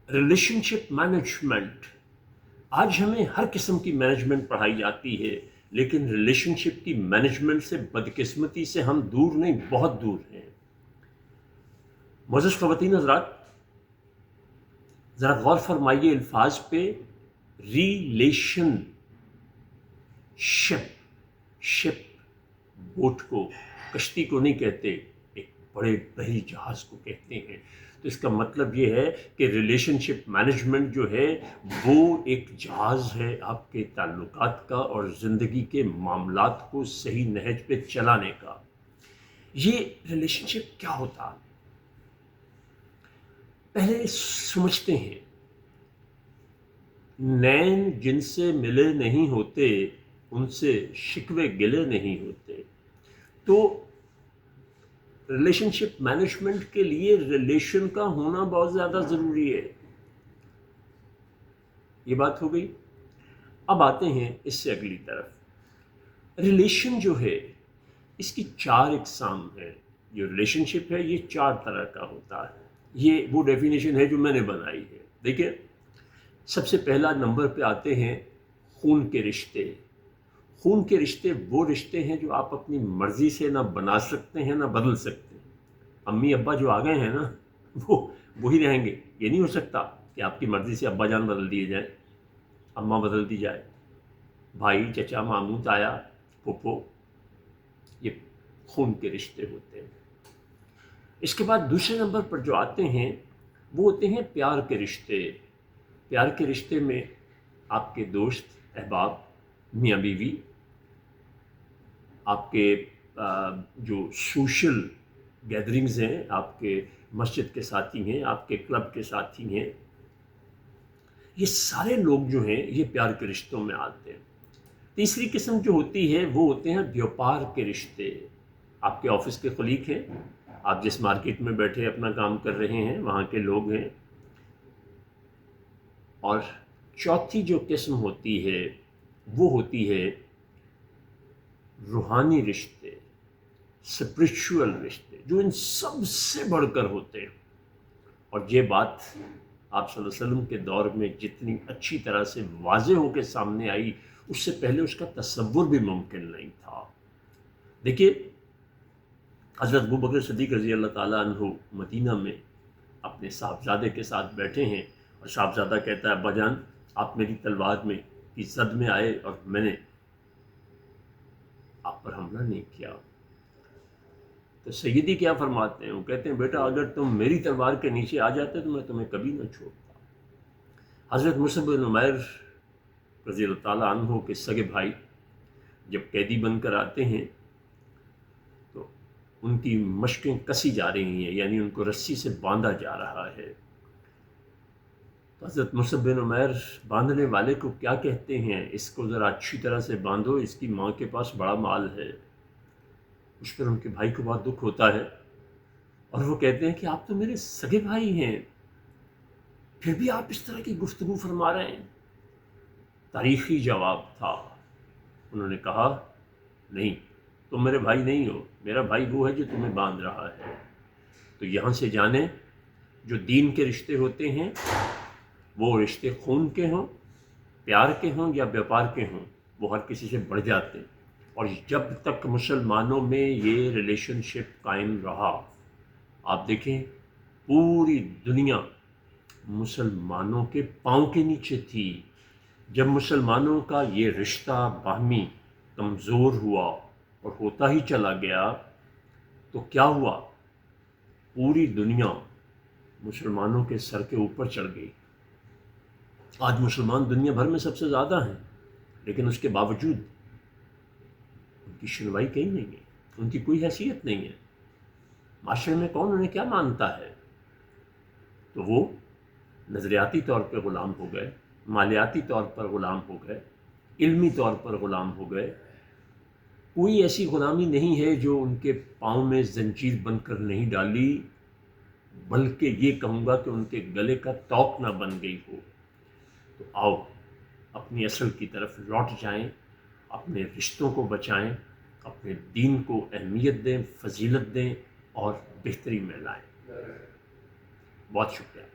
Relationship management. आज हमें हर किस्म की मैनेजमेंट पढ़ाई जाती है, लेकिन रिलेशनशिप की मैनेजमेंट से बदकिस्मती से हम दूर नहीं, बहुत दूर हैं। मोअज़्ज़ज़ ख़वातीन हज़रात, ज़रा गौर फरमाइए अल्फाज पे। रिलेशन शिप, शिप बोट को, कश्ती को नहीं कहते, एक बड़े बड़ी जहाज को कहते हैं। तो इसका मतलब ये है कि रिलेशनशिप मैनेजमेंट जो है वो एक जहाज है आपके ताल्लुकात का और ज़िंदगी के मामलात को सही नहज पे चलाने का। ये रिलेशनशिप क्या होता है, पहले समझते हैं। नैन जिनसे मिले नहीं होते, उनसे शिकवे गिले नहीं होते। तो रिलेशनशिप मैनेजमेंट के लिए रिलेशन का होना बहुत ज़्यादा ज़रूरी है। ये बात हो गई। अब आते हैं इससे अगली तरफ। रिलेशन जो है इसकी चार इकसाम है। जो रिलेशनशिप है ये चार तरह का होता है। ये वो डेफिनेशन है जो मैंने बनाई है। देखिए, सबसे पहला नंबर पे आते हैं खून के रिश्ते। खून के रिश्ते वो रिश्ते हैं जो आप अपनी मर्ज़ी से ना बना सकते हैं ना बदल सकते हैं। अम्मी अब्बा जो आ गए हैं ना, वो वही रहेंगे। ये नहीं हो सकता कि आपकी मर्ज़ी से अब्बा जान बदल दिए जाए, अम्मा बदल दी जाए, भाई चचा मामू ताया फूफो। ये खून के रिश्ते होते हैं। इसके बाद दूसरे नंबर पर जो आते हैं वो होते हैं प्यार के रिश्ते। प्यार के रिश्ते में आपके दोस्त अहबाब, मियाँ बीवी, आपके जो सोशल गैदरिंग्स हैं, आपके मस्जिद के साथी हैं, आपके क्लब के साथी हैं, ये सारे लोग जो हैं ये प्यार के रिश्तों में आते हैं। तीसरी किस्म जो होती है वो होते हैं व्यापार के रिश्ते। आपके ऑफिस के कलीग हैं, आप जिस मार्केट में बैठे अपना काम कर रहे हैं वहाँ के लोग हैं। और चौथी जो किस्म होती है वो होती है रूहानी रिश्ते, स्पिरिचुअल रिश्ते, जो इन सब से बढ़कर होते हैं। और ये बात आप सल्लल्लाहु अलैहि वसल्लम के दौर में जितनी अच्छी तरह से वाज़े होकर सामने आई, उससे पहले उसका तसव्वुर भी मुमकिन नहीं था। देखिए, हज़रत अबू बकर सिद्दीक़ रज़ी अल्लाह ताला अन्हु मदीना में अपने साहबजादे के साथ बैठे हैं और साहबजादा कहता है, अब्बा जान आप मेरी तलवार में की जद में आए और मैंने आप पर हमला नहीं किया। तो सैयदी क्या फरमाते हैं, वो कहते हैं, बेटा अगर तुम मेरी तलवार के नीचे आ जाते तो मैं तुम्हें कभी न छोड़ता। हज़रत मुसअब बिन उमैर रज़ी अल्लाह ताला अन्हु के सगे भाई जब कैदी बनकर आते हैं तो उनकी मशकें कसी जा रही हैं, यानी उनको रस्सी से बांधा जा रहा है। तो हज़रत मुसअब बिन उमैर बांधने वाले को क्या कहते हैं, इसको ज़रा अच्छी तरह से बांधो, इसकी माँ के पास बड़ा माल है। उस पर उनके भाई को बहुत दुख होता है और वो कहते हैं कि आप तो मेरे सगे भाई हैं, फिर भी आप इस तरह की गुफ्तगू फरमा रहे हैं। तारीख़ी जवाब था। उन्होंने कहा, नहीं, तुम मेरे भाई नहीं हो, मेरा भाई वो है जो तुम्हें बांध रहा है। तो यहाँ से जाने जो दीन के रिश्ते होते हैं वो रिश्ते खून के हों, प्यार के हों या व्यापार के हों, वो हर किसी से बढ़ जाते हैं। और जब तक मुसलमानों में ये रिलेशनशिप कायम रहा, आप देखें पूरी दुनिया मुसलमानों के पाँव के नीचे थी। जब मुसलमानों का ये रिश्ता बाहमी कमज़ोर हुआ और होता ही चला गया तो क्या हुआ, पूरी दुनिया मुसलमानों के सर के ऊपर चढ़ गई। आज मुसलमान दुनिया भर में सबसे ज़्यादा हैं, लेकिन उसके बावजूद उनकी सुनवाई कहीं नहीं है, उनकी कोई हैसियत नहीं है। माशरे में कौन उन्हें क्या मानता है? तो वो नज़रियाती तौर पर ग़ुलाम हो गए, मालियाती तौर पर ग़ुलाम हो गए, इल्मी तौर पर ग़ुलाम हो गए। कोई ऐसी ग़ुलामी नहीं है जो उनके पाँव में ज़ंजीर बनकर नहीं डाली, बल्कि ये कहूँगा कि उनके गले का तौक ना बन गई हो। तो आओ अपनी असल की तरफ लौट जाएं, अपने रिश्तों को बचाएं, अपने दीन को अहमियत दें, फजीलत दें और बेहतरी में लाएं। बहुत शुक्रिया।